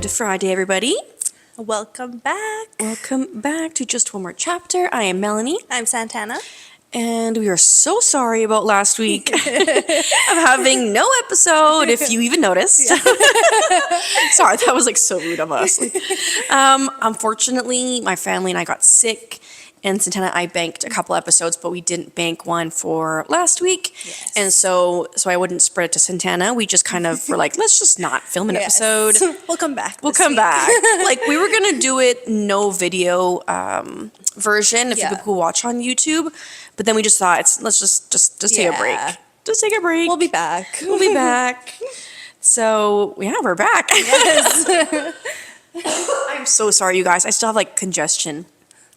Good Friday, everybody. Welcome back. Welcome back to Just One More Chapter. I am Melanie. I'm Santana. And we are so sorry about last week of having no episode, if you even noticed. Sorry, that was like so rude of us. Unfortunately, my family and I got sick. And Santana and I banked a couple episodes, but we didn't bank one for last week. Yes. And so I wouldn't spread it to Santana. We just kind of were like, let's just not film an episode. We'll come back. We'll come back. Like, we were going to do it no video version if people could watch on YouTube. But then we just thought, let's just take a break. Just take a break. We'll be back. We'll be back. So, yeah, we're back. Yes. I'm so sorry, you guys. I still have, like, congestion.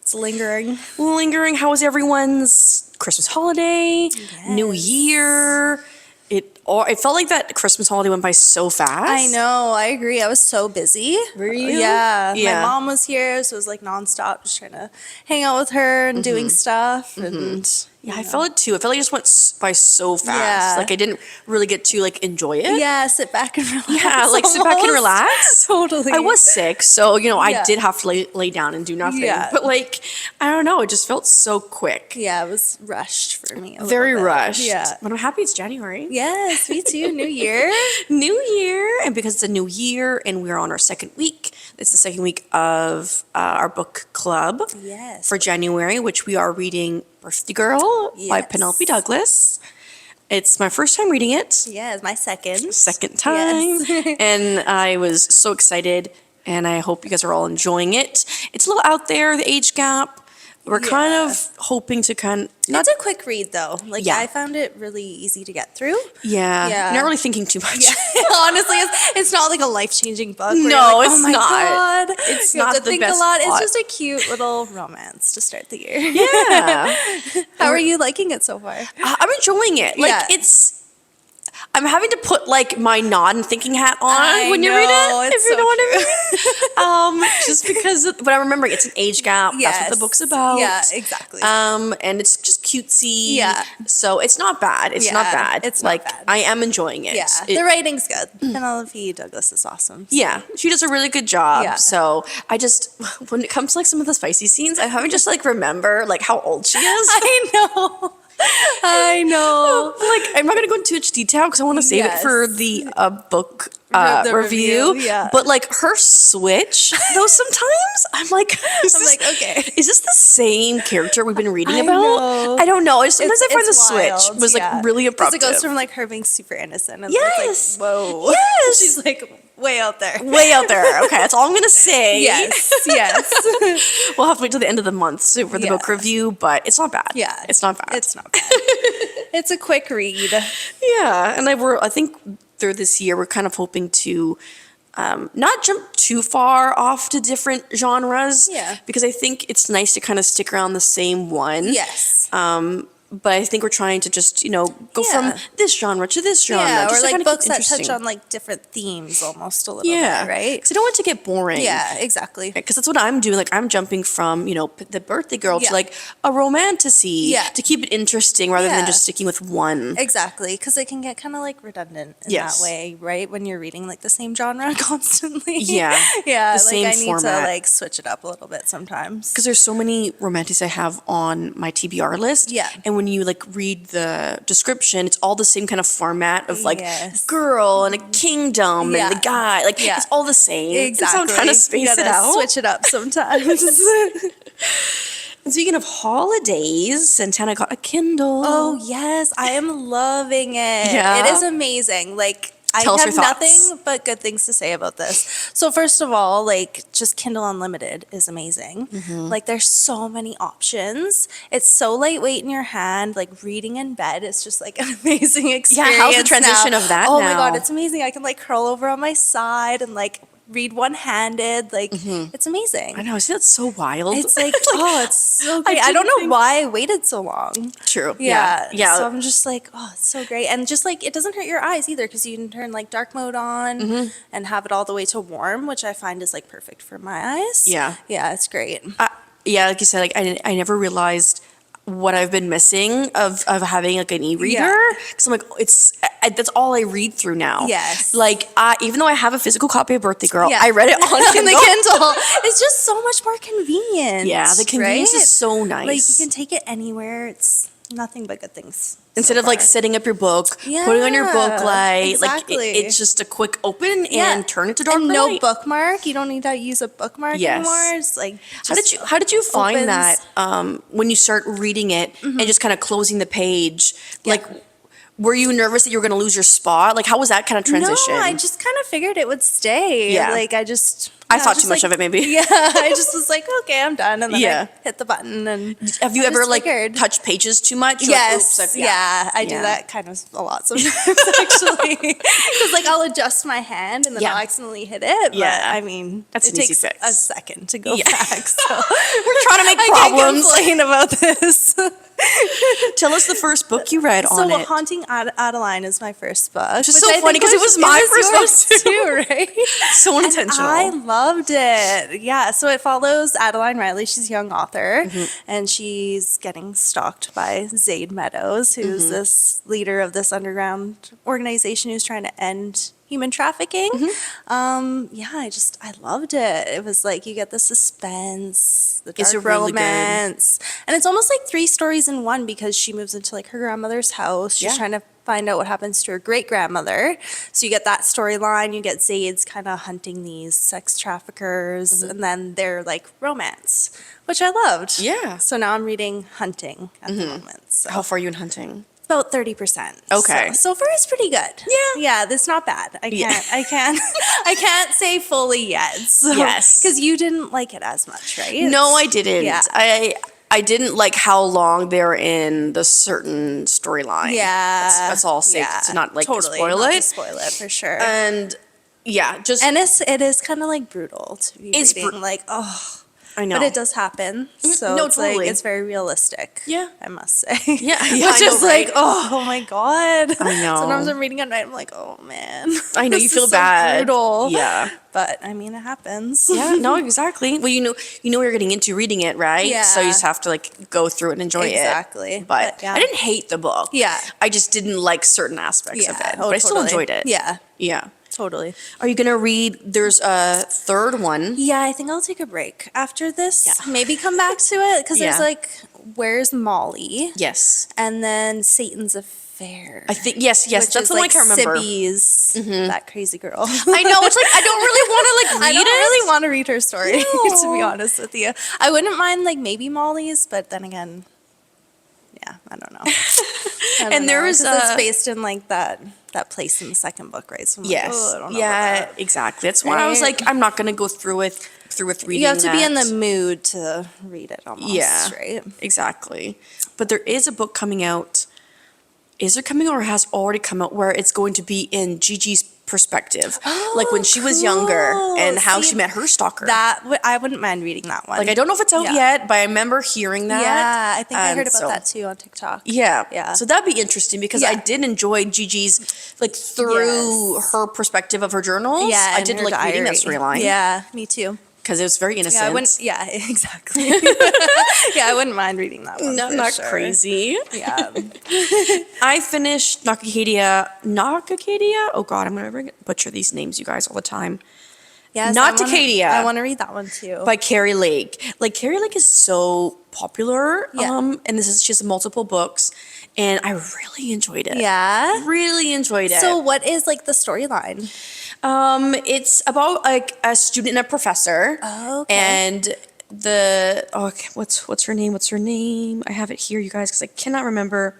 It's lingering. How was everyone's Christmas holiday? Yes. New Year? It felt like that Christmas holiday went by so fast. I know. I agree. I was so busy. Were you? Yeah. Yeah. My mom was here, so it was like nonstop, just trying to hang out with her and doing stuff. And Yeah, I felt it too. I felt like it just went by so fast. Yeah. Like I didn't really get to like enjoy it. yeah, sit back and relax. Yeah, like sit back and almost. relax. Totally. I was sick, so I Yeah. did have to lay down and do nothing. Yeah. But like, I don't know, it just felt so quick. Yeah, it was rushed for me. Very little bit. rushed. Yeah. But I'm happy it's January. Yes, me too. New year. New year, and because it's a new year and we're on our second week, it's the second week of our book club Yes. for January, which we are reading Birthday Girl by Yes. Penelope Douglas. It's my first time reading it. Yes, my second. Second time. Yes. And I was so excited, and I hope you guys are all enjoying it. It's a little out there, the age gap. We're kind Yeah. of hoping to It's a quick read though. Like Yeah. I found it really easy to get through. Yeah. Not really thinking too much. Yeah. Honestly, it's not like a life-changing book. where No, you're like, it's oh my not. God. It's You have not to the think best a lot. plot. It's just a cute little romance to start the year. Yeah. How are you liking it so far? I'm enjoying it. Like, Yeah. I'm having to put like my non-thinking hat on I when you read know, it, it's if you so know what I mean. Just because, but I'm remembering it's an age gap. That's what the Yes. book's about. Yeah, exactly. And it's just cutesy. Yeah. So it's not bad. It's not Yeah, bad. it's not like bad. I am enjoying it. yeah, the writing's good. Penelope Douglas is awesome. So. Yeah, she does a really good job. Yeah. So I just, when it comes to like some of the spicy scenes, I'm having to just like remember like how old she is. I know. I know. Like, I'm not going to go into too much detail because I want to save it for the book The review. yeah. But like her switch, though, sometimes I'm like, okay. is this the same character we've been reading I about? know. I don't know. Sometimes I find the It's switch wild, was like really abrupt. Because it goes from like her being super innocent and Yes. it's like, whoa. Yes. She's like way out there. Way out there. Okay, that's all I'm going to say. Yes. Yes. We'll have to wait till the end of the month for the book review, but it's not bad. Yeah. It's not bad. It's not bad. It's a quick read. Yeah, and I think through this year we're kind of hoping to not jump too far off to different genres. Yeah. Because I think it's nice to kind of stick around the same one. Yes. But I think we're trying to just go from this genre to this genre. Yeah, just or to like kinda books keep that touch interesting. on like different themes almost a little Yeah, bit, right? Because I don't want it to get boring. Yeah, exactly. Because that's what I'm doing. Like I'm jumping from the Birthday Girl Yeah. to like a romantasy. Yeah. To keep it interesting rather than Yeah. just sticking with one. Exactly, because it can get kind of like redundant in Yes. that way, right? When you're reading like the same genre constantly. Yeah, yeah. the same I need format. to like switch it up a little bit sometimes. Because there's so many romantics I have on my TBR list. Yeah. And when you like read the description, it's all the same kind of format of like Yes. girl and a kingdom Yeah. and the guy. Like Yeah. it's all the same. Exactly. So I'm trying to You space it gotta out. Switch it up sometimes. And speaking of holidays, Santana got a Kindle. Oh yes, I am loving it. Yeah. It is amazing. Like Tell us I your have thoughts. nothing but good things to say about this. So first of all, like just Kindle Unlimited is amazing. Mm-hmm. Like there's so many options. It's so lightweight in your hand. Like reading in bed is just like an amazing experience. how's the transition now. of that Oh now? my god, it's amazing. I can like curl over on my side and like read one-handed. Like it's amazing. I know. I see that's so wild. It's like, oh, it's so great. I didn't don't know think- why I waited so long. True. Yeah. Yeah. So I'm just like, oh, it's so great. And just like, it doesn't hurt your eyes either because you can turn like dark mode on and have it all the way to warm, which I find is like perfect for my eyes. Yeah. Yeah, it's great. Yeah, like you said, like I never realized what I've been missing of having like an e-reader, because I'm like, that's all I read through now. Yes. Like even though I have a physical copy of Birthday Girl, I read it on in the Kindle. It's just so much more convenient. Yeah, the convenience is so nice. Like you can take it anywhere. It's nothing but good things. Instead of like setting up your book, putting on your book light, like it's just a quick open and turn it to dark. And no light. Bookmark. You don't need to use a bookmark anymore. It's like how did you find that when you start reading it and just kind of closing the page? Like, were you nervous that you were going to lose your spot? Like, how was that kind of transition? No, I just kind of figured it would stay. Yeah. Like I thought too much of it, maybe. Yeah, I just was like, okay, I'm done, and then I hit the button. And have you ever like touched pages too much? Yes, I do that kind of a lot sometimes actually, because like I'll adjust my hand and then I'll accidentally hit it. But I mean, it takes a second to go back. So we're trying to make problems. I can't complain about this. Tell us the first book you read on it. So Haunting Adeline is my first book. Which is so funny because it was my first book too, right? So unintentional. I loved it. Yeah. So it follows Adeline Riley. She's a young author, and she's getting stalked by Zaid Meadows, who's this leader of this underground organization who's trying to end human trafficking. I loved it. It was like you get the suspense, the dark romance, and it's almost like 3 stories in one because she moves into like her grandmother's house. She's trying to find out what happens to her great grandmother. So you get that storyline. You get Zaid's kind of hunting these sex traffickers, and then their like romance, which I loved. Yeah. So now I'm reading Hunting at the moment. So. How far are you in Hunting? About 30%. Okay. So far it's pretty good. Yeah, that's not bad. I can't say fully yet. So, yes. Because you didn't like it as much, right? No, I didn't. Yeah. I didn't like how long they're in the certain storyline. Yeah. That's all safe to not like totally, spoil not it. to spoil it for sure. And just and it is kind of like brutal to be reading. Like, I know. But it does happen. So No, it's totally. like it's very realistic. Yeah. I must say. Yeah. Which is like, oh my God. I know. Sometimes I'm reading at night, I'm like, oh man. I know, you feel bad. Brutal. Yeah. But I mean, it happens. Yeah, no, exactly. Well, you know what you're getting into reading it, right? Yeah. So you just have to like go through it and enjoy it. Exactly. But I didn't hate the book. Yeah. I just didn't like certain aspects of it. Oh, but I still totally. enjoyed it. Yeah. Yeah. Totally. Are you gonna read? There's a third one. Yeah, I think I'll take a break after this. Yeah. Maybe come back to it because there's like, Where's Molly? Yes. And then Satan's Affair. I think yes. That's the one I can't remember. Sibby's, that crazy girl. I know. It's like I don't really want to like read I don't really want to read her story, No. to be honest with you. I wouldn't mind like maybe Molly's, but then again, I don't know. And there was it's based in like that place in the second book, right? So I'm like, I don't know about that. Exactly. That's why I was like, I'm not gonna go through with reading. You have to be in that. the mood to read it almost, right? Exactly. But there is a book coming out. Is it coming out or has already come out where it's going to be in Gigi's perspective, like when she was younger and how she met her stalker. I wouldn't mind reading that one. Like I don't know if it's out yet, but I remember hearing that. Yeah, I think I heard about that too on TikTok. Yeah. So that'd be interesting because I did enjoy Gigi's like through her perspective of her journals. Yeah, I did like reading that storyline. Yeah, me too. Because it was very innocent. Yeah, exactly. I wouldn't mind reading that one. No, not crazy. Yeah. I finished Nakacadia. Oh God, I'm gonna butcher these names, you guys, all the time. Yes, Nakacadia. I want to read that one too. By Carrie Lake. Like Carrie Lake is so popular. Yeah. And she has multiple books, and I really enjoyed it. Yeah. Really enjoyed it. So what is like the storyline? It's about like a student and a professor. Oh, okay. And what's her name? What's her name? I have it here, you guys, because I cannot remember.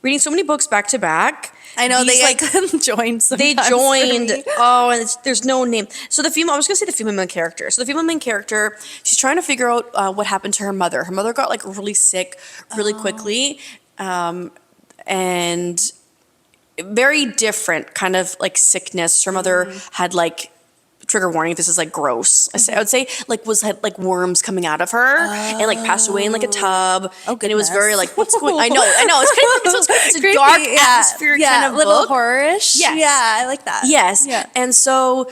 Reading so many books back to back. I know they like joined. They joined. And there's no name. So I was gonna say the female main character. So the female main character, she's trying to figure out what happened to her mother. Her mother got like really sick really quickly, and very different kind of like sickness. Her mother had like, trigger warning, this is like gross. I would say had like worms coming out of her and like passed away in like a tub. And it was very like, what's going? I know. It's a dark atmosphere kind of little book. horror-ish. Yes. Yeah, I like that. Yes. Yeah. And so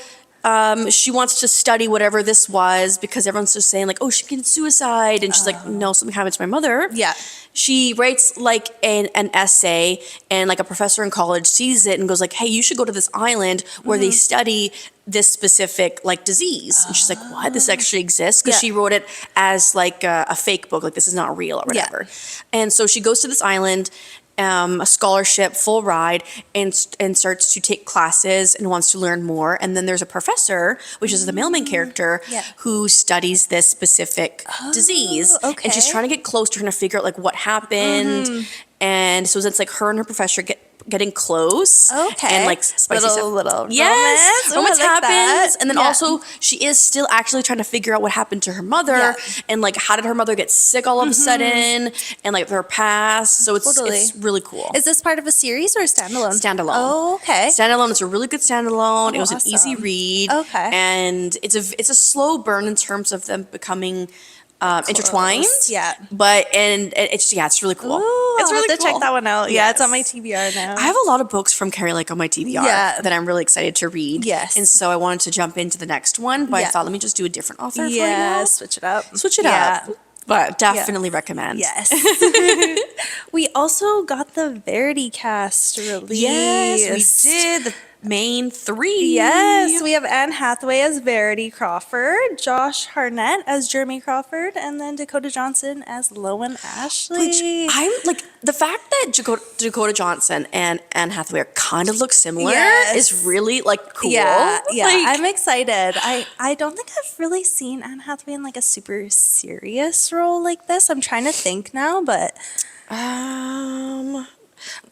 she wants to study whatever this was because everyone's just saying like, oh, she committed suicide. And she's like, no, something happened to my mother. Yeah. She writes like an essay, and like a professor in college sees it and goes like, hey, you should go to this island where they study this specific like disease. And she's like, what? This actually exists? Because she wrote it as like a fake book, like this is not real or whatever. And so she goes to this island, a scholarship, full ride, and starts to take classes and wants to learn more. And then there's a professor, which is the mailman character, who studies this specific disease. Okay. And she's trying to get close, trying to figure out like what happened. And so it's like her and her professor getting close. Okay. And like spicy stuff. Little yes, romance like happens. that. And then also she is still actually trying to figure out what happened to her mother and like how did her mother get sick all of a sudden and like her past. So it's really cool. Is this part of a series or a standalone? Standalone. Oh, okay. Standalone. It's a really good standalone. It was an awesome. easy read. Okay. And it's a slow burn in terms of them becoming intertwined. Yeah. But it's really cool. Ooh, It's I'll really have to cool. check that one out. Yeah, it's on my Yes. TBR now. I have a lot of books from Carrie Lake on my TBR that I'm really excited to read. Yes. And so I wanted to jump into the next one, but I thought let me just do a different author for right now. switch it up. Switch it up. But definitely recommend. Yes. We also got the Verity cast released. Yes, we did. The main three. Yes, we have Anne Hathaway as Verity Crawford, Josh Hartnett as Jeremy Crawford, and then Dakota Johnson as Lowen Ashley. Which I'm like, the fact that Dakota Johnson and Anne Hathaway are kind of look similar is really like cool. Yeah, Like, I'm excited. I don't think I've really seen Anne Hathaway in like a super serious role like this. I'm trying to think now, but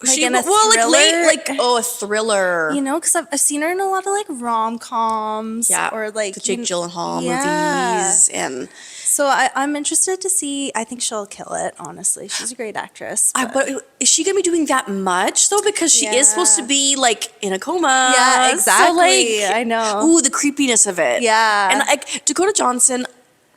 like in a thriller? A thriller. You know, because I've seen her in a lot of like rom-coms or like the Jake Gyllenhaal yeah. movies and. So I'm interested to see. I think she'll kill it. Honestly, she's a great actress. But is she gonna be doing that much though? Because she is supposed to be like in a coma. Yeah, exactly. So, like, I know. Ooh, the creepiness of it. Yeah. And like Dakota Johnson,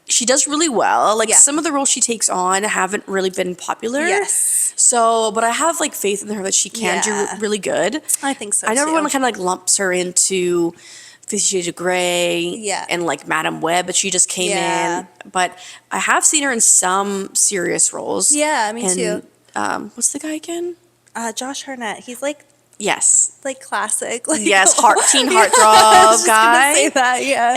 she does really well. Like some of the roles she takes on haven't really been popular. Yes. So, but I have like faith in her that she can do really good. I think so. I know too. everyone kind of like lumps her into 50 Shades of Grey and like Madam Web, but she just came in. But I have seen her in some serious roles. Yeah, me too. What's the guy again? Josh Hartnett. He's like classic. Like, teen heartthrob I was just guy. gonna say that, yeah.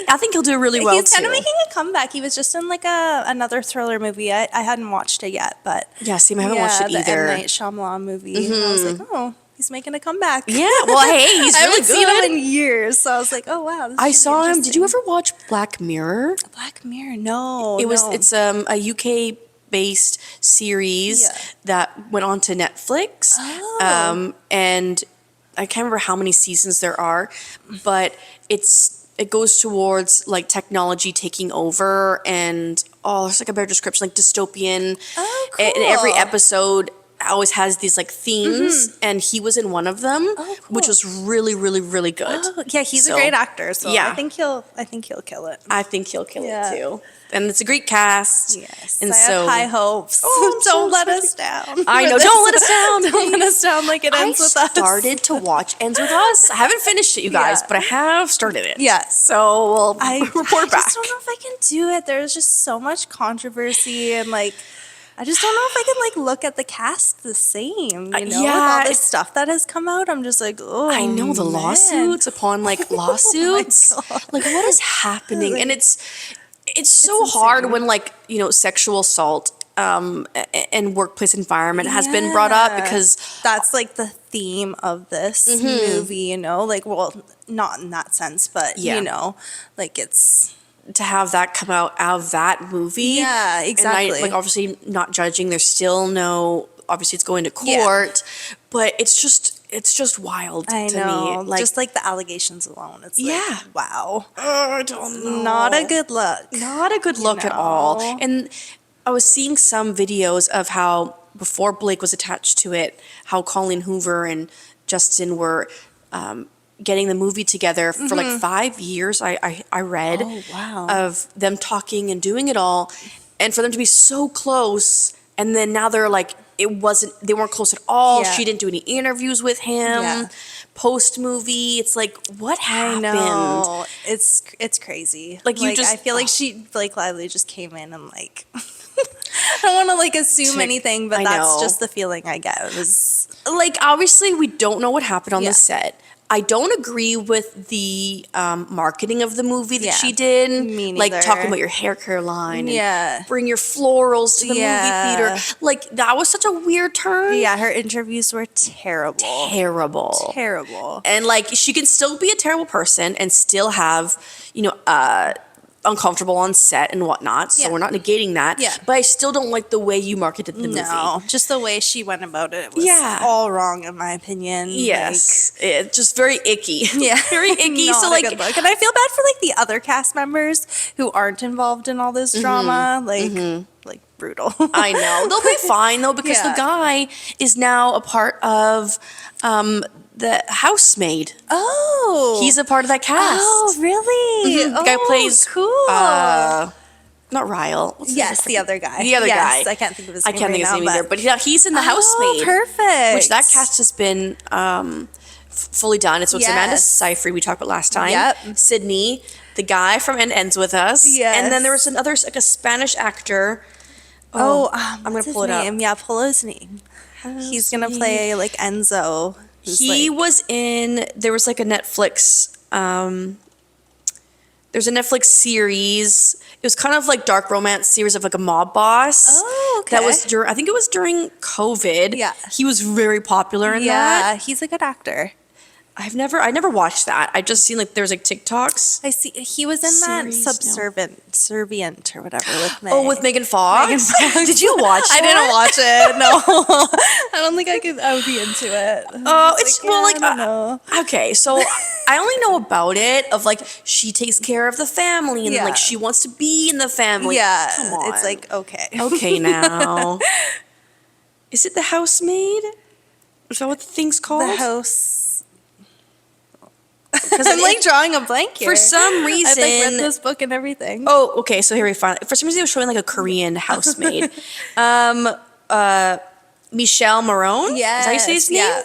I think he'll do really well He's too. kind of making a comeback. He was just in like another thriller movie. I hadn't watched it yet, but yeah, see, I haven't watched it either. The M. Night Shyamalan movie. And I was like, oh, he's making a comeback. Yeah, well, hey, he's I really haven't seen him good. in years, so I was like, oh wow. This I should be saw him. Did you interesting. ever watch Black Mirror? Black Mirror? No. It's a UK based series that went on to Netflix. Oh. And I can't remember how many seasons there are, but it goes towards like technology taking over and there's like a better description, like dystopian. Oh, cool. And every episode always has these like themes, and he was in one of them, which was really, really, really good. Oh, yeah, he's a great actor, so I think he'll kill it. I think he'll kill it too. And it's a great cast. Yes, and I so have high hopes. I'm Don't so let excited. us down. I know. Don't let us down. Don't let us down like it ends with us. I started to watch Ends With Us. I haven't finished it, you guys, but I have started it. Yeah. So we'll report back. I just don't know if I can do it. There's just so much controversy and like, I just don't know if I can like look at the cast the same, with all this stuff that has come out. I'm just like, oh, I know the lawsuits upon like lawsuits. Oh my God. Like what is happening? And it's so hard when like, sexual assault and workplace environment has been brought up because that's like the theme of this movie, like, well, not in that sense, but like it's to have that come out of that movie. Yeah, exactly. And like obviously not judging, there's still obviously it's going to court, but it's just wild I to know. me. Like, just like the allegations alone. It's like, wow. I don't know. Not a good look. Not a good look at all. And I was seeing some videos of how before Blake was attached to it, how Colleen Hoover and Justin were getting the movie together for like 5 years. I read of them talking and doing it all, and for them to be so close, and then now they're like they weren't close at all. Yeah. She didn't do any interviews with him. Yeah. Post movie, it's like, what happened? I know. It's crazy. Like, you just- I feel like Blake Lively just came in and like I don't want to like assume anything, but I that's know. just the feeling I get. It was Like, obviously, we don't know what happened on Yeah. the set. I don't agree with the marketing of the movie that Yeah. she did. Me Like, neither. talking about your hair care line. Yeah. And bring your florals to the Yeah. movie theater. Like, that was such a weird turn. yeah, her interviews were terrible. Terrible. Terrible. And, like, she can still be a terrible person and still have, uncomfortable on set and whatnot. So Yeah. we're not negating that. Yeah. But I still don't like the way you marketed the movie. No, just the way she went about it was Yeah. all wrong in my opinion. Yes. It's just very icky. Like, yeah. Very icky. Not So, a like, good look. And I feel bad for like the other cast members who aren't involved in all this drama. Like brutal. I know. They'll be fine though, because the Yeah. guy is now a part of the housemaid. Oh. He's a part of that cast. Oh, really? The guy plays cool. not Ryle. What's his yes, name? the other guy. The other Yes, guy. I can't think of his I name can't right think of his now, name either. But yeah, he's in the housemaid. Perfect. Which that cast has been fully done. So it's Amanda Yes. Seyfried we talked about last time. Yep. Sydney, the guy from End Ends With Us. Yes. And then there was another, like a Spanish actor. I'm going to pull it up. Yeah, pull his name. He's gonna play like Enzo. He was in, there was like a Netflix, there's a Netflix series. It was kind of like dark romance series of like a mob boss. Oh, okay. That was I think it was during COVID. Yeah. He was very popular in yeah, that. he's a good actor. I never watched that. I just seen like there's like TikToks. I see. He was in that Series? No. Subservient or whatever with Meg. Oh, with Megan Fox? Megan Fox. Did you watch I it? didn't watch it. No, I don't think I would be into it. Oh, it's well, like I don't know. okay. So I only know about it of like she takes care of the family and Yeah. like she wants to be in the family. Yeah, Come on. it's like okay. Okay now. Is it the housemaid? Is that what the thing's called? The house. Because I'm like drawing a blank here. for some reason. I've like read this book and everything. Oh, okay. So here we find. For some reason, it was showing like a Korean housemaid. Michelle Marone. Yes, Is that how you say his name? yeah,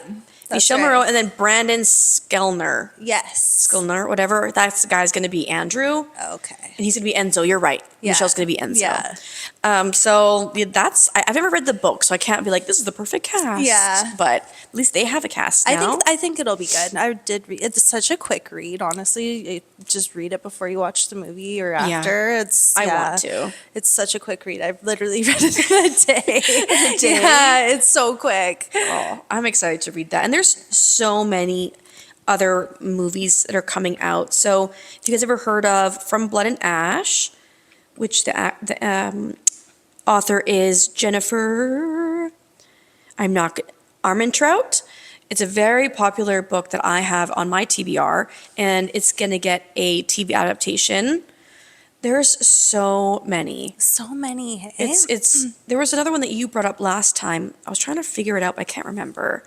that's Michelle right. Marone, and then Brandon Skellner. Yes. Skellner, whatever. That's the guy's going to be Andrew. Okay. And he's going to be Enzo. You're right. Yeah. Michelle's going to be Enzo. Yeah. So yeah, I've never read the book, so I can't be like, this is the perfect cast. Yeah. But at least they have a cast now. I think it'll be good. I did read. It's such a quick read, honestly. Just read it before you watch the movie or Yeah. after. It's I yeah. want to. It's such a quick read. I've literally read it in a day. a day? Yeah, it's so quick. Oh, I'm excited to read that. And there's so many other movies that are coming out. So, have you guys ever heard of From Blood and Ash, which the author is Jennifer Armentrout? It's a very popular book that I have on my TBR, and it's going to get a TV adaptation. There's so many. So many. It's there was another one that you brought up last time. I was trying to figure it out, but I can't remember.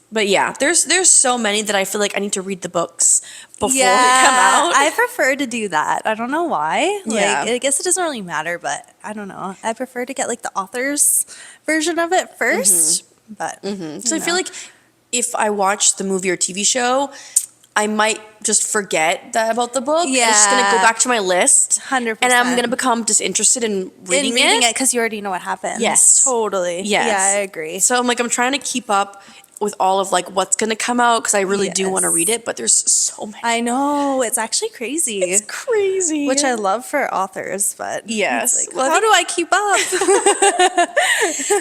But yeah, there's so many that I feel like I need to read the books before they come out. I prefer to do that. I don't know why. Yeah. Like, I guess it doesn't really matter, but I don't know. I prefer to get like the author's version of it 1st. But So I feel like if I watch the movie or TV show, I might just forget about the book. Yeah. I'm just going to go back to my list. 100%. And I'm going to become disinterested in reading it. because you already know what happens. Yes. Totally. Yes. Yeah, I agree. So I'm trying to keep up with all of like what's going to come out because I really do want to Yes. read it, but there's so many. I know. It's actually crazy. It's crazy. Which I love for authors, but Yes. it's like, Well, I how do I keep up?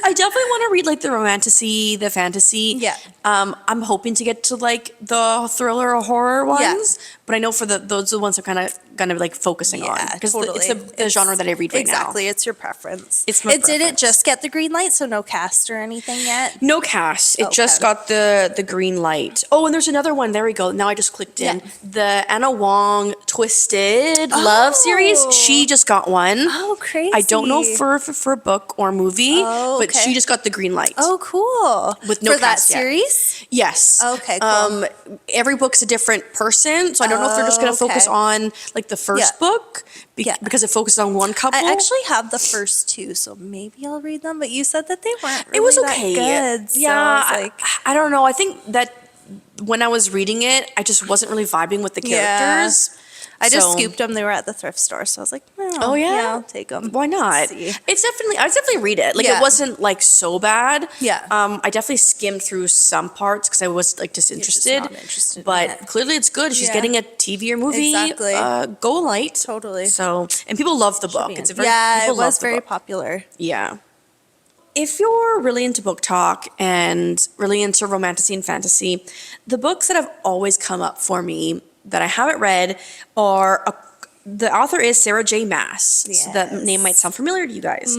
I definitely want to read like the romantasy, the fantasy. Yeah. I'm hoping to get to like the thriller or horror ones, Yeah. but I know for those are the ones I'm kind of gonna like focusing on because it's the genre that I read right now. Exactly, it's your preference. It's my Did it preference. just get the green light, so no cast or anything yet? No cast. It Okay. just got the green light. Oh, and there's another one. There we go. Now I just clicked in. Yeah. The Anna Wong Twisted Love series. She just got one. Oh, crazy. I don't know for a book or movie, Oh, but okay. she just got the green light. Oh, cool. With no for that cast yet. series? Yes. Okay, cool. Every book's a different person, so I don't know if they're just going to focus on like the first book because it focuses on one couple. I actually have the first two, so maybe I'll read them. But you said that they weren't really it was that okay. good. So Yeah, I was like, I don't know. I think that when I was reading it, I just wasn't really vibing with the characters. I just So- scooped them. They were at the thrift store, so I was like, Oh yeah, I'll take them. Why not? See. It's definitely. I definitely read it. Like Yeah. it wasn't like so bad. Yeah. I definitely skimmed through some parts because I was like disinterested. not interested in but it. clearly it's good. She's Yeah. getting a TV or movie. Exactly. Go light. Totally. So and people love the book. It's a very yeah, people it love was the very book. popular. Yeah. If you're really into book talk and really into romantasy and fantasy, the books that have always come up for me that I haven't read are the author is Sarah J. Maas. So that Yes. name might sound familiar to you guys.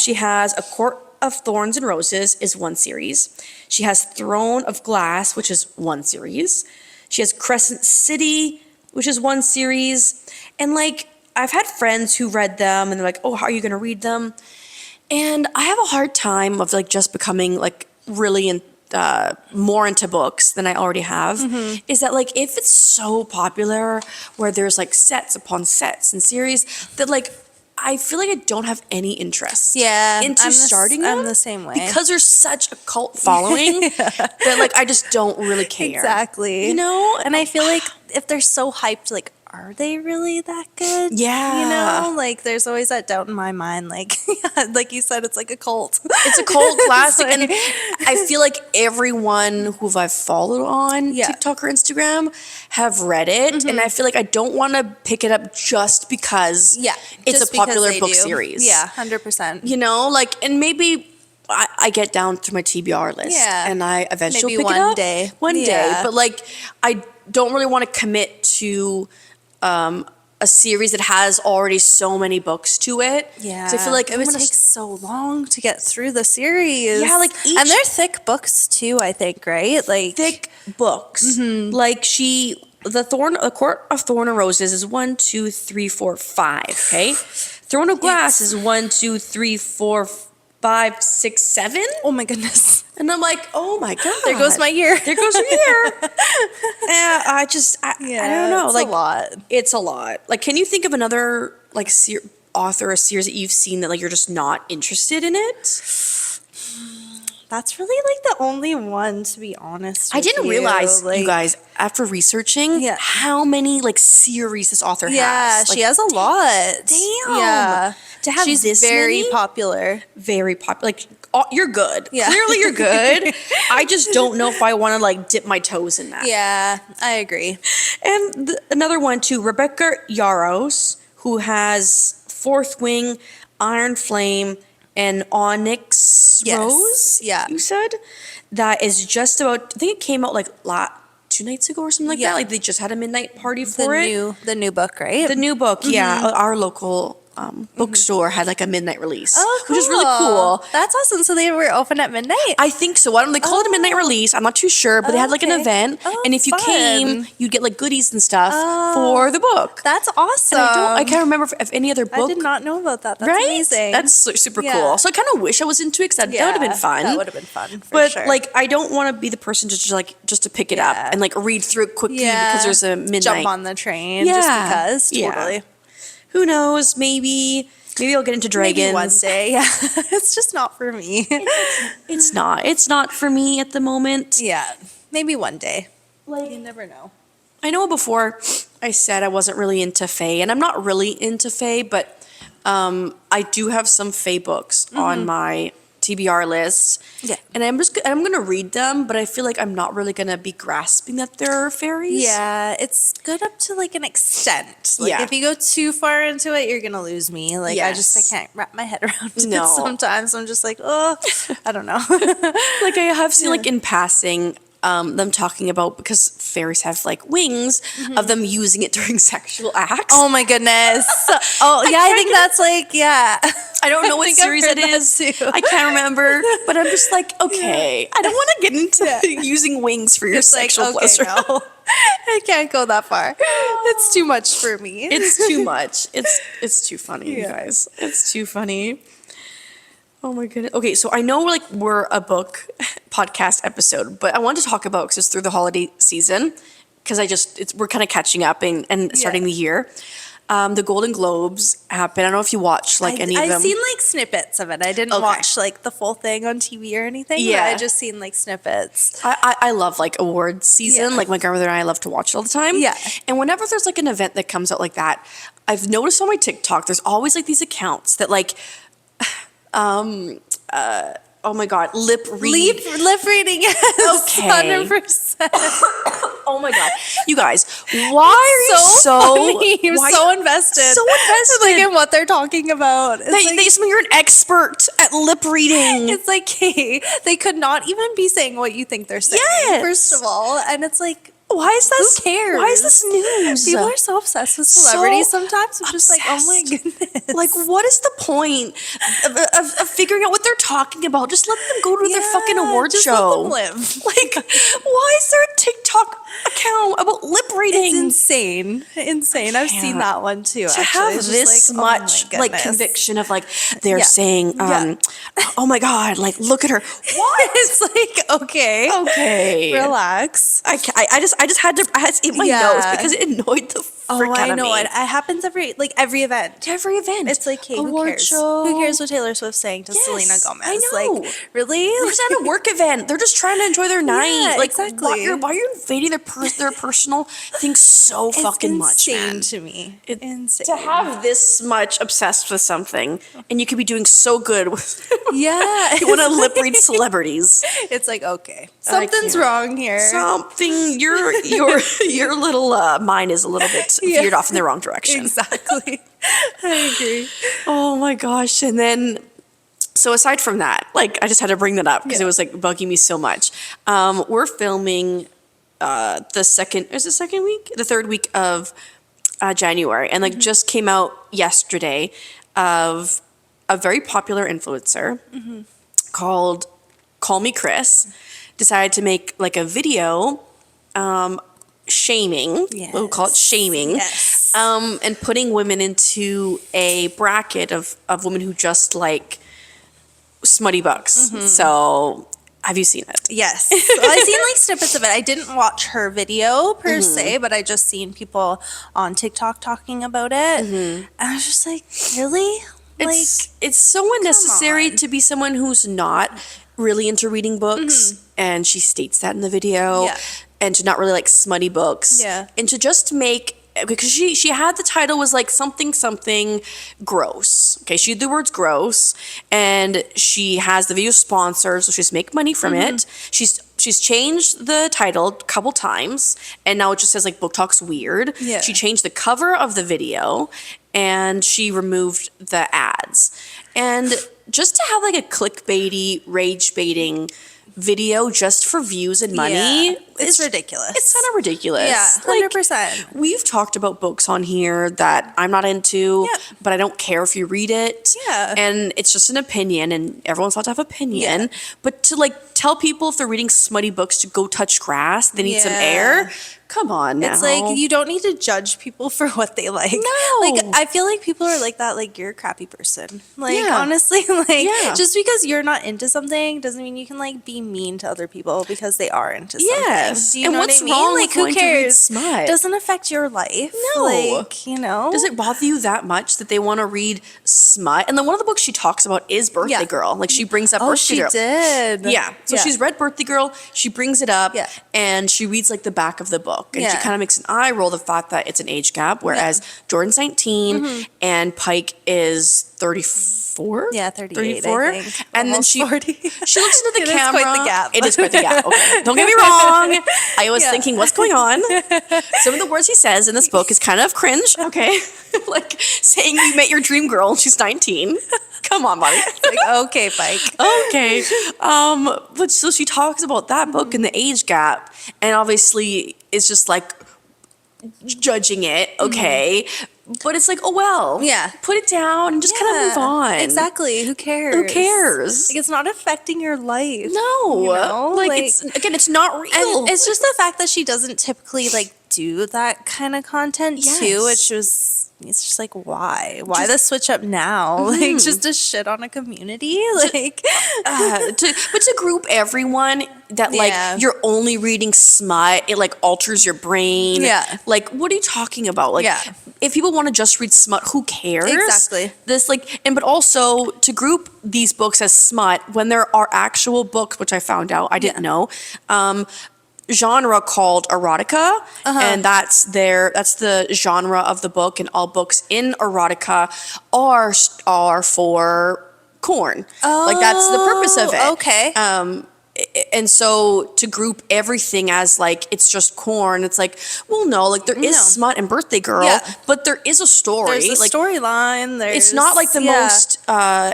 She has A Court of Thorns and Roses is one series. She has Throne of Glass, which is one series. She has Crescent City, which is one series. And like I've had friends who read them and they're like, "Oh, how are you going to read them?" And I have a hard time of like just becoming like really more into books than I already have. Is that like if it's so popular where there's like sets upon sets and series that like I feel like I don't have any interest into starting them. I'm the same way. Because there's such a cult following that like I just don't really care. Exactly. You know? And I feel like if they're so hyped, like, are they really that good? Yeah. You know, like there's always that doubt in my mind. Like, like you said, it's like a cult. It's a cult classic, like- and I feel like everyone who I've followed on Yeah. TikTok or Instagram have read it, and I feel like I don't want to pick it up just because it's just a popular because they book do. series. Yeah, 100%. You know, like, and maybe I get down to my TBR list, Yeah. and I eventually Maybe pick it one up day. one day. Yeah. But like, I don't really want to commit to a series that has already so many books to it. Yeah, 'Cause I feel like it I'm would gonna take so long to get through the series. Yeah, like and they're thick books too. I think, right? Like thick books. Like A Court of Thorn and Roses is 1, 2, 3, 4, 5. Okay. Throne of Glass is 1, 2, 3, 4, 5, 6, 7. Oh my goodness! And I'm like, oh my God. There goes my year. There goes your year. I don't know. It's Like a lot. It's a lot. Like, can you think of another like author or series that you've seen that like you're just not interested in it? That's really like the only one, to be honest. I with didn't you. realize, like, you guys, after researching, Yeah. how many like series this author Yeah, has. Like, she has a lot. Damn. Yeah, To have she's this very many? popular. very popular. Like, you're good. Yeah. Clearly, you're good. I just don't know if I want to like dip my toes in that. Yeah, I agree. And another one too, Rebecca Yarros, who has Fourth Wing, Iron Flame, and Onyx Yes. Rose. Yeah. You said that is just about. I think it came out like 2 nights ago or something like Yeah. that. Like they just had a midnight party for it. The new book, right? The new book, yeah. Our local bookstore had like a midnight release, Oh, which is really cool. That's awesome. So they were open at midnight. I think so. Why don't they call it a midnight release? I'm not too sure, but they had like an Okay. event, Oh, and if you fun. came, you'd get like goodies and stuff Oh. for the book. That's awesome. And I can't remember if any other book. I did not know about that. That's right? amazing. That's super Yeah. cool. So I kind of wish I was into it because that would have been fun. That would have been fun. For But sure. like, I don't want to be the person to just to pick it up Yeah. and like read through it quickly yeah, because there's a midnight. jump on the train just because. Totally. Who knows? Maybe I'll get into dragons. Maybe one day. Yeah, it's just not for me. It's not. It's not for me at the moment. Yeah, maybe one day. Like, You never know. I know before I said I wasn't really into Fae, and I'm not really into Fae, but I do have some Fae books on my TBR list. Yeah. And I'm gonna read them, but I feel like I'm not really gonna be grasping that they're fairies. Yeah, it's good up to like an extent. Like Yeah. if you go too far into it, you're gonna lose me. Like I Yes. can't wrap my head around it No. sometimes. I'm just like, oh, I don't know. Like I have seen like in passing them talking about, because fairies have like wings, of them using it during sexual acts. Oh my goodness. Oh yeah, I think that's like, yeah. I don't know what think I've series heard it that is. too. I can't remember, but I'm just like, okay, I don't want to get into using wings for your It's like, sexual okay, pleasure. no. I can't go that far. It's too much for me. It's too much. It's too funny, you Yeah. guys. It's too funny. Oh my goodness. Okay, so I know we're a book podcast episode, but I wanted to talk about, because it's through the holiday season, because we're kind of catching up and starting the year. The Golden Globes happened. I don't know if you watched any of them. I've seen like snippets of it. I didn't watch like the full thing on TV or anything. Yeah. But I just seen like snippets. I love like awards season. Yeah. Like my grandmother and I love to watch it all the time. Yeah. And whenever there's like an event that comes out like that, I've noticed on my TikTok, there's always like these accounts that like, oh my God, lip read. Lip reading, yes. Okay. 100%. Oh my God. You guys, why are you funny. You're why- so invested. So invested. Like in what they're talking about. It's like, They assume you're an expert at lip reading. it's like, hey, they could not even be saying what you think they're saying, Yes. first of all. And it's like, Why is this? who cares? Why is this news? People are so obsessed with celebrities So sometimes. I'm just like, oh my obsessed. goodness. Like, what is the point of figuring out what they're talking about? Just let them go to their fucking award just show. Let them live. Like, why is there a TikTok account about lip It's reading? insane. Insane. I've seen can't. that one too. To actually. have It's just this like, oh my much like goodness. conviction of like they're Yeah. saying, Yeah. oh my God, like look at her. What? It's like, okay. Okay. Relax. I just had to eat my Yeah. nose because it annoyed the frick Oh, out I of know. me. It happens every event. Every event. It's like, hey, who Award cares? show. Who cares what Taylor Swift's saying to Yes, Selena Gomez? I know. Like, really? They're just at a work event. They're just trying to enjoy their night. Like, exactly. why are you invading their personal things so It's fucking much, insane man? to me. It- Insane. To have this much obsessed with something, and you could be doing so good with. Yeah. You want to lip read celebrities. It's like, okay, something's can't. wrong here. Something your little mind is a little bit veered off in the wrong direction. Exactly. I agree. Oh my gosh. And then, so aside from that, like, I just had to bring that up because Yeah. it was like bugging me so much. We're filming the third week of January, and like just came out yesterday of a very popular influencer called Call Me Chris decided to make like a video shaming, we'll call it shaming, Yes. and putting women into a bracket of women who just like smutty books. So have you seen it? Yes. Well, I've seen like snippets of it. I didn't watch her video per se, but I just seen people on TikTok talking about it. And I was just like, really? It's so unnecessary on. to be someone who's not really into reading books, and she states that in the video, Yeah. and to not really like smutty books, Yeah. and to just make, because she had the title was like something gross. Okay, she had the words gross, and she has the video sponsored, so she's make money from it. She's changed the title a couple times, and now it just says like Book Talk's weird. Yeah. She changed the cover of the video, and she removed the ads. And just to have like a clickbaity, rage baiting video just for views and money, Yeah. It's ridiculous. It's kind of ridiculous. Yeah, Like, 100%. we've talked about books on here that I'm not into, Yeah. but I don't care if you read it. Yeah. And it's just an opinion, and everyone's allowed to have opinion. Yeah. But to like tell people if they're reading smutty books to go touch grass, they need some Yeah. air. Come on now. It's like you don't need to judge people for what they like. No. Like I feel like people are like that, like you're a crappy person. Like Yeah. honestly, like Yeah. just because you're not into something doesn't mean you can like be mean to other people because they are into something. Yes. Do you And know what's what I mean? wrong Like with who wanting to read cares? smut? Doesn't affect your life. No. Like, you know. Does it bother you that much that they want to read smut? And then one of the books she talks about is Birthday Yeah. Girl. Like she brings up Oh, Birthday she Girl. did. Yeah. So she's read Birthday Girl. She brings it up, Yeah. and she reads like the back of the book, and she Yeah. kind of makes an eye roll the fact that it's an age gap, whereas Jordan's 19 and Pike is 34. Yeah, 38, 34. I think. And then Almost she 40. she looks into the It is camera. quite the gap. It is quite the gap. Okay. Don't get me wrong. I was Yeah. thinking, what's going on? Some of the words he says in this book is kind of cringe. Okay. Like saying you met your dream girl and she's 19. Come on, buddy. Like, okay, Pike. Okay. But so she talks about that book and the age gap, and obviously it's just like judging it. Okay. But it's like, oh well. Yeah. Put it down and just kind of move on. Exactly. Who cares? Who cares? Like, it's not affecting your life. No. You know? Like, it's not real. And it's just the fact that she doesn't typically like do that kind of content too. It's just like, why the switch up now? Like, just to shit on a community, like but to group everyone that like you're only reading smut, it like alters your brain. Yeah. Like, what are you talking about? Like, if people want to just read smut, who cares? Exactly. This but also to group these books as smut when there are actual books, which I found out I didn't know. Genre called erotica, and that's the genre of the book, and all books in erotica are for corn. Like, that's the purpose of it. Okay. And so to group everything as like it's just corn, it's like, well, no, like there is smut and Birthday Girl, but there is a story. There's a like, storyline. it's not like the most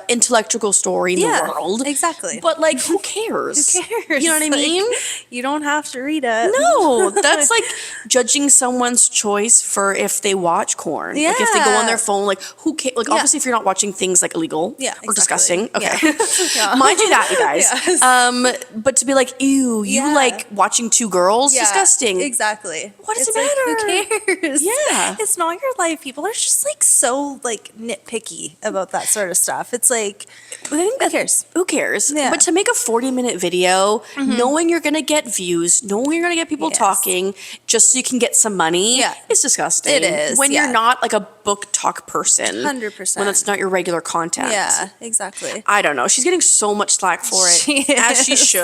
intellectual story in the world. Exactly. But like, who cares? Who cares? You know what I mean? You don't have to read it. No, that's like judging someone's choice for if they watch corn. Like, if they go on their phone, like, who cares? Like, obviously, if you're not watching things like illegal or disgusting, okay, mind you that, you guys. Yes. But to be like, ew, you like watching two girls? Disgusting. Exactly. What does it matter? Who cares? Yeah. It's not your life. People are just like so like nitpicky about that sort of stuff. It's like, who cares? Who cares? Yeah. But to make a 40-minute video, knowing you're going to get views, knowing you're going to get people talking, just so you can get some money, it's disgusting. It is. When you're not like a book talk person. 100%. When that's not your regular content. Yeah, exactly. I don't know. She's getting so much slack for it. As she should.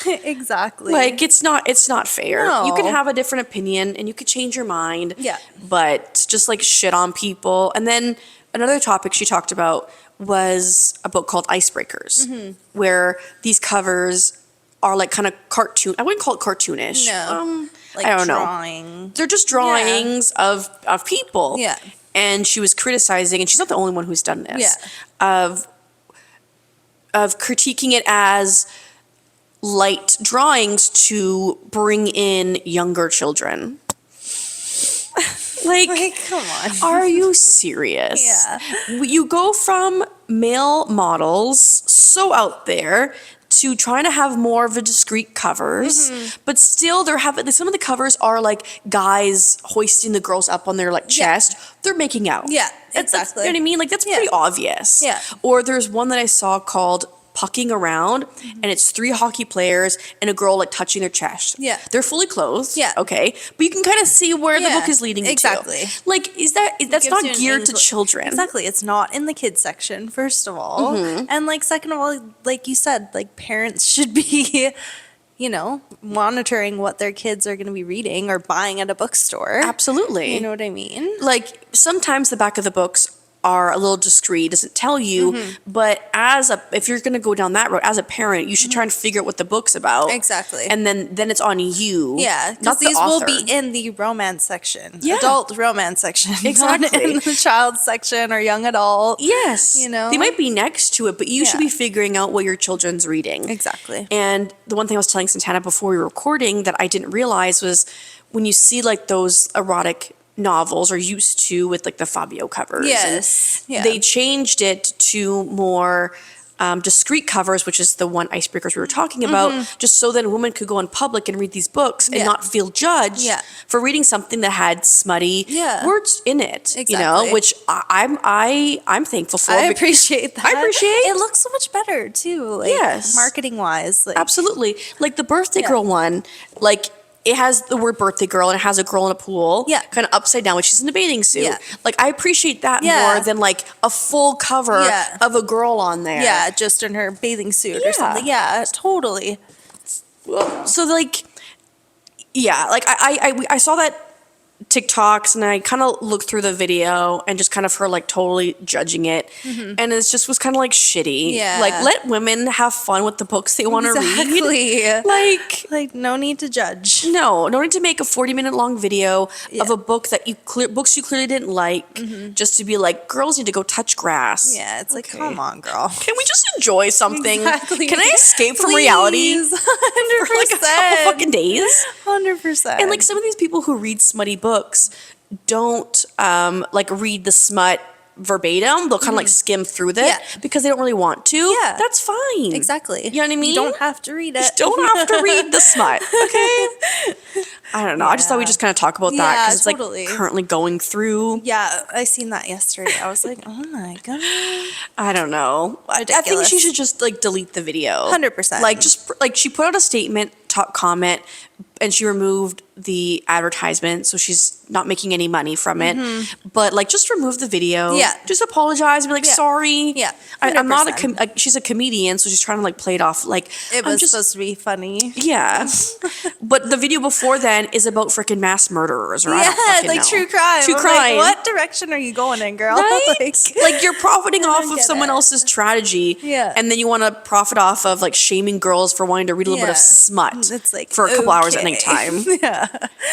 Exactly. Like, it's not fair. No. You can have a different opinion and you could change your mind. Yeah. But just like shit on people. And then another topic she talked about was a book called Icebreakers, where these covers are like kind of cartoon. I wouldn't call it cartoonish. No. Like, I don't drawing. know. They're just drawings of people. Yeah. And she was criticizing, and she's not the only one who's done this. Yeah. Of critiquing it as light drawings to bring in younger children. Like, come on. Are you serious? Yeah. You go from male models so out there to trying to have more of a discreet covers, but still some of the covers are like guys hoisting the girls up on their like chest. They're making out. Yeah, That's, exactly. you know what I mean? Like, that's pretty obvious. Yeah. Or there's one that I saw called Pucking Around, and it's 3 hockey players and a girl like touching their chest. Yeah. They're fully clothed. Yeah. Okay. But you can kind of see where the book is leading you exactly. to. Like, that's Gives not you an geared to children. Exactly. It's not in the kids section, first of all. And like, second of all, like you said, like, parents should be, you know, monitoring what their kids are going to be reading or buying at a bookstore. Absolutely. You know what I mean? Like, sometimes the back of the books are a little discreet, doesn't tell you, but if you're going to go down that road as a parent, you should try and figure out what the book's about. Exactly. And then it's on you. Yeah, not because the these author. will be in the romance section, Yeah. adult romance section, Exactly. not in the child section or young adult. Yes. You know? They might be next to it, but you should be figuring out what your children's reading. Exactly. And the one thing I was telling Santana before we were recording that I didn't realize was when you see like those erotic novels, or used to, with like the Fabio covers. Yes. And they changed it to more discreet covers, which is the one Icebreakers we were talking about, just so that a woman could go in public and read these books and not feel judged for reading something that had smutty words in it. Exactly. You know, which I'm thankful for. I appreciate that. I appreciate it. Looks so much better too. Like, marketing wise. Like, absolutely. Like the Birthday Girl one, like, it has the word birthday girl and it has a girl in a pool, kind of upside down, which she's in a bathing suit. Yeah. Like, I appreciate that more than like a full cover of a girl on there. Yeah, just in her bathing suit or something. Yeah, totally. So like, like I saw that TikToks, and I kind of looked through the video and just kind of her like totally judging it, and it just was kind of like shitty. Yeah. Like, let women have fun with the books they want to read. Like no need to judge. No need to make a 40-minute long video of a book that books you clearly didn't like, just to be like, girls need to go touch grass. Yeah, it's like, come on, girl. Can we just enjoy something? Exactly. Can I escape from reality 100%. for like a couple fucking days? 100%. And like some of these people who read smutty books don't like read the smut verbatim. They'll kind of like skim through it because they don't really want to. Yeah. That's fine. Exactly. You know what I mean? You don't have to read it. You don't have to read the smut. Okay. I don't know. I just thought we just kind of talk about that because it's totally. like currently going through. Yeah, I seen that yesterday. I was like, oh my god. I don't know. I think Ridiculous. she should just like delete the video. 100%. Like just like she put out a statement, top comment, and she removed the advertisement, so she's not making any money from it. But like, just remove the video. Yeah. Just apologize and be like, sorry. Yeah. I'm not a 100%. she's a comedian, so she's trying to like play it off like It was supposed to be funny. Yeah. But the video before then is about freaking mass murderers, or I don't fucking like know. true crime. True I'm crime. Like, what direction are you going in, girl? Right? like, like you're profiting off of get someone it. else's tragedy, Yeah. and then you want to profit off of like shaming girls for wanting to read a little bit of smut It's like, for a couple hours at okay. nighttime. Yeah.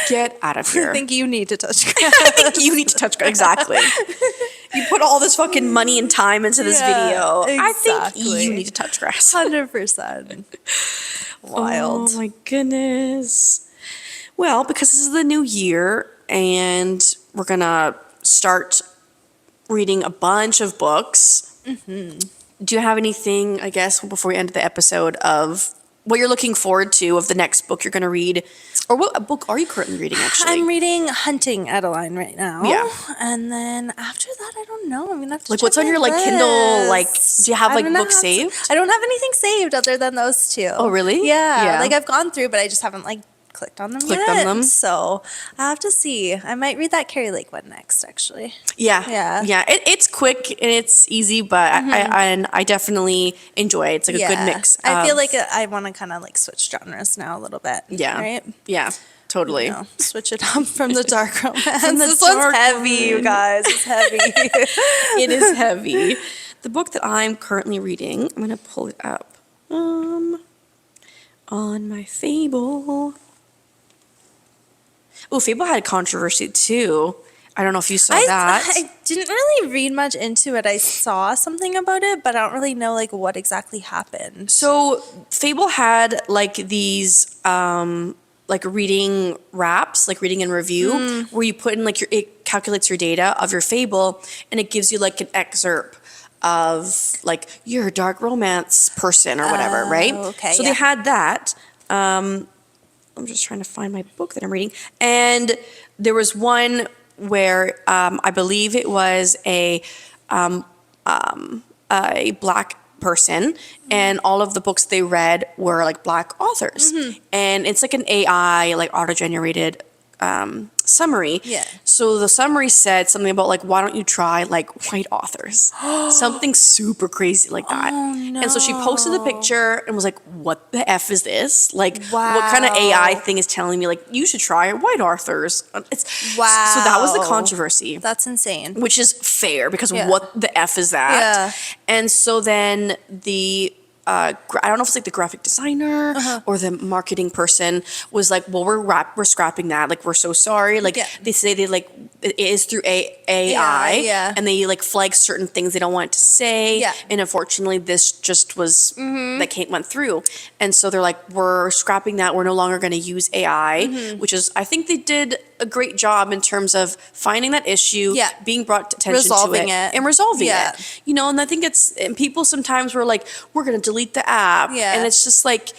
Get out of here. I think you need to touch I think you need to touch exactly. You put all this fucking money and time into this video. I think exactly. you need to touch grass. 100%. Wild. Oh my goodness. Well, because this is the new year and we're gonna start reading a bunch of books. Do you have anything, I guess, before we end the episode, of what you're looking forward to of the next book you're going to read? Or what book are you currently reading, actually? I'm reading Hunting Adeline right now. Yeah. And then after that, I don't know. I'm going to have to Like, check what's on my your, like, Kindle, like, list. do you have, like, I'm gonna books have to- saved? I don't have anything saved other than those two. Oh, really? Yeah. Yeah. Like, I've gone through, but I just haven't, like, clicked on them Clicked yet. on them? So I have to see. I might read that Carrie Lake one next, actually. Yeah. Yeah. Yeah. It's quick and it's easy, but I definitely enjoy it. It's like a good mix. I feel of- like I want to kind of, like, switch genres now a little bit. Yeah. Right? Yeah. Totally. You know, switch it up from the dark romance. From the This dark one's heavy, you guys. It's heavy. It is heavy. The book that I'm currently reading, I'm going to pull it up on my Fable. Oh, Fable had controversy too. I don't know if you saw that. I didn't really read much into it. I saw something about it, but I don't really know like what exactly happened. So Fable had like these like reading raps, like reading and review, where you put in like it calculates your data of your Fable and it gives you like an excerpt of like you're a dark romance person or whatever, right? Okay, So yeah. they had that. I'm just trying to find my book that I'm reading. And there was one where I believe it was a black person, and all of the books they read were like black authors. And it's like an AI, like auto-generated summary. Yeah. So the summary said something about like, why don't you try like white authors? Something super crazy like that. And so she posted the picture and was like, what the F is this? Like, what kind of AI Wow. thing is telling me like, you should try white authors? So Wow. that was the controversy. That's insane. Which is fair because Yeah. what the F is that? Yeah. And so then the, I don't know if it's like the graphic designer or the marketing person was like, well, we're scrapping that. Like, we're so sorry. Like Yeah. they say they like, it is through AI Yeah. and they like flag certain things they don't want to say. Yeah. And unfortunately this just was, that went through. And so they're like, we're scrapping that. We're no longer going to use AI, which is, I think they did a great job in terms of finding that issue, Yeah. being brought to attention Resolving to it. and resolving Yeah. it. You know, and I think and people sometimes were like, we're going to delete the app. Yeah. And it's just like,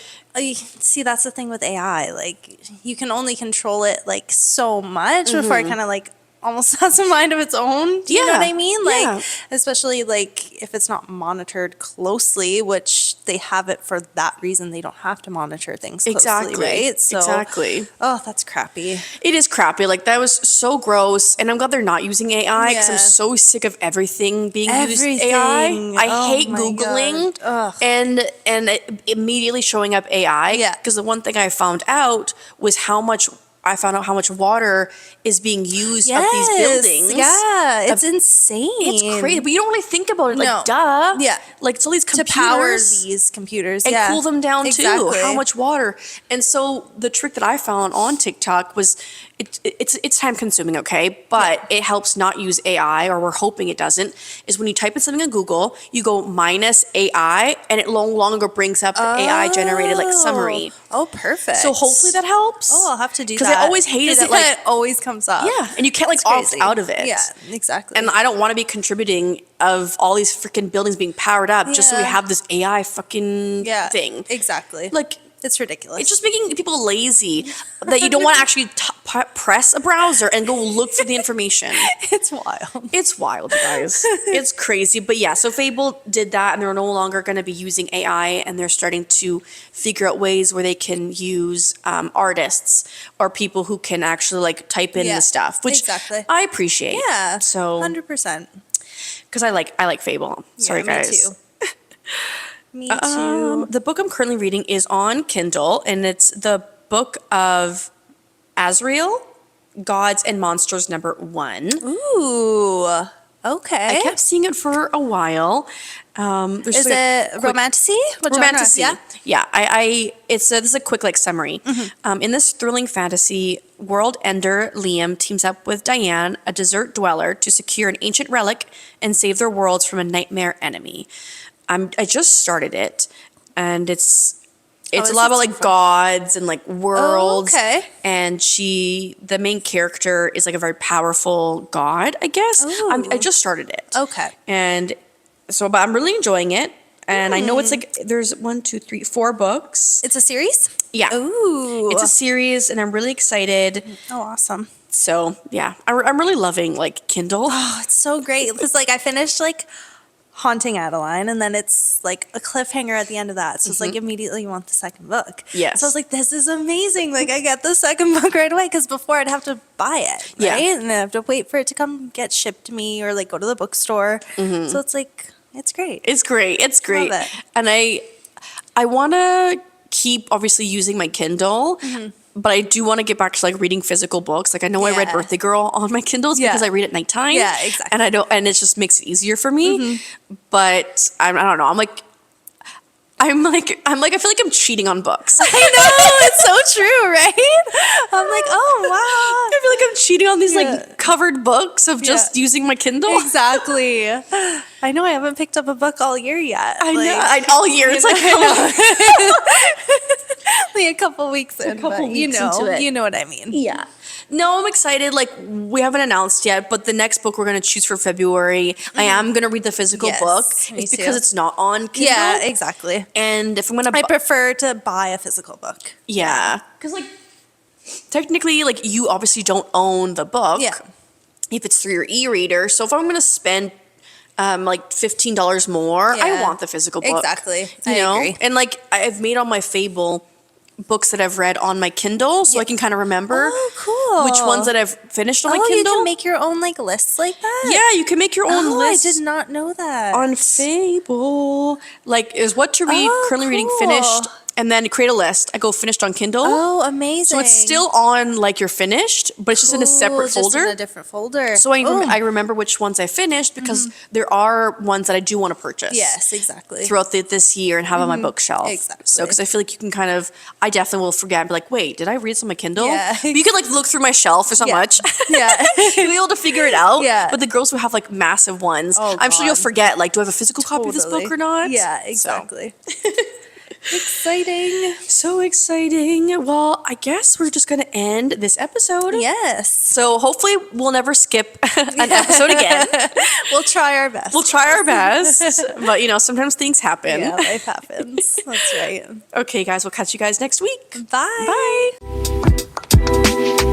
See, that's the thing with AI. Like, you can only control it like so much before it kind of like almost has a mind of its own. Do you know Yeah. what I mean? Like, Yeah. especially like if it's not monitored closely, which they have it for that reason. They don't have to monitor things closely, exactly. right? So, Exactly. oh, that's crappy. It is crappy. Like, that was so gross. And I'm glad they're not using AI because I'm Yeah. so sick of everything being used Everything. AI. I Oh hate my Googling God. Ugh. and it immediately showing up AI. Yeah. Because the one thing I found out was how much I found out how much water is being used of these buildings. Yeah, it's insane. It's crazy, but you don't really think about it. Like, No. duh. Yeah. Like, it's all these computers. To power these computers. And cool them down exactly. too. How much water? And so the trick that I found on TikTok was it's time consuming, okay? But it helps not use AI, or we're hoping it doesn't, is when you type in something in Google, you go minus AI and it no longer brings up the AI generated like summary. Oh, perfect. So hopefully that helps. Oh, I'll have to do that. Because I always hated that, like, it always comes up. yeah, and you can't like It's opt crazy. out of it. Yeah, exactly. And I don't want to be contributing of all these freaking buildings being powered up just so we Yeah. have this AI fucking thing. Exactly. Like, it's ridiculous. it's just making people lazy that you don't want to actually press a browser and go look for the information. It's wild. It's wild, you guys. It's crazy. But yeah, so Fable did that, and they're no longer going to be using AI, and they're starting to figure out ways where they can use artists or people who can actually like type in the stuff, which exactly. I appreciate. Yeah. So 100%. because I like Fable. Sorry, Yeah, me guys. too. Me too. The book I'm currently reading is on Kindle, and it's the book of Azrael, Gods and Monsters #1. Ooh. Okay. I kept seeing it for a while. There's Is like a it quick- romantasy? What genre? Romantasy. Yeah. Yeah. This is a quick like summary. Mm-hmm. In this thrilling fantasy, world ender Liam teams up with Diane, a desert dweller, to secure an ancient relic and save their worlds from a nightmare enemy. I just started it, and it's a is lot it about so like far? gods and like worlds. okay. And the main character is like a very powerful god, I guess. I Ooh. just started it. Okay. And so, but I'm really enjoying it. And I know it's like, there's 4 books. It's a series? Yeah. Ooh. It's a series, and I'm really excited. Oh, awesome. So, yeah, I'm really loving like Kindle. Oh, it's so great. Because like I finished like Haunting Adeline, and then it's like a cliffhanger at the end of that. So it's like immediately you want the second book. Yes. So I was like, this is amazing. Like I get the second book right away, because before I'd have to buy it, Yeah. right? And then I have to wait for it to come get shipped to me, or like go to the bookstore. So it's like, it's great. It's great. It's great. Love it. And I want to keep obviously using my Kindle, but I do want to get back to like reading physical books. Like I know I read Yeah. Birthday Girl on my Kindles Yeah. because I read at nighttime. Yeah, exactly. And it just makes it easier for me. But I don't know. I feel like I'm cheating on books. I know, it's so true, right? I'm like, oh wow. I feel like I'm cheating on these Yeah. like covered books of just using my Kindle. Exactly. I know I haven't picked up a book all year yet. I know. All year. It's like, Only a couple weeks in, couple but weeks into it. you know what I mean. yeah. No, I'm excited. Like, we haven't announced yet, but the next book we're going to choose for February, I am going to read the physical Yes, book. me It's too. because it's not on Kindle. Yeah, exactly. And if I'm going I to... prefer to buy a physical book. Yeah. Because, like, technically, like, you obviously don't own the book. Yeah. If it's through your e-reader. So if I'm going to spend... like $15 more, I Yeah. want the physical book. Exactly. You I know? agree. And like I've made all my Fable books that I've read on my Kindle, so I can kind of remember Oh, cool. which ones that I've finished on my Oh, you Kindle. can make your own like lists like that? Yeah, you can make your own Oh, list I did not know that. on Fable. Like, is what to read, Oh, currently reading, cool. finished, and then create a list. I go finished on Kindle. Oh, amazing. So it's still on like you're finished, but it's just in a separate Cool, folder. Just in a different folder. So Oh. I remember which ones I finished because there are ones that I do want to purchase. Yes, exactly. Throughout this year and have on my bookshelf. Exactly. So, because I feel like you can kind of, I definitely will forget and be like, wait, did I read this on my Kindle? Yeah. But you can like look through my shelf for so Yeah. much. Yeah. You'll be able to figure it out. Yeah. But the girls who have like massive ones, Oh, I'm sure you'll God. forget, like, do I have a physical copy of this book or not? Yeah, So, exactly. Exciting. so exciting. Well, I guess we're just going to end this episode. Yes. So hopefully we'll never skip an episode again. We'll try our best. We'll try our best. But, you know, sometimes things happen. Yeah, life happens. That's right. Okay, guys, we'll catch you guys next week. Bye. Bye.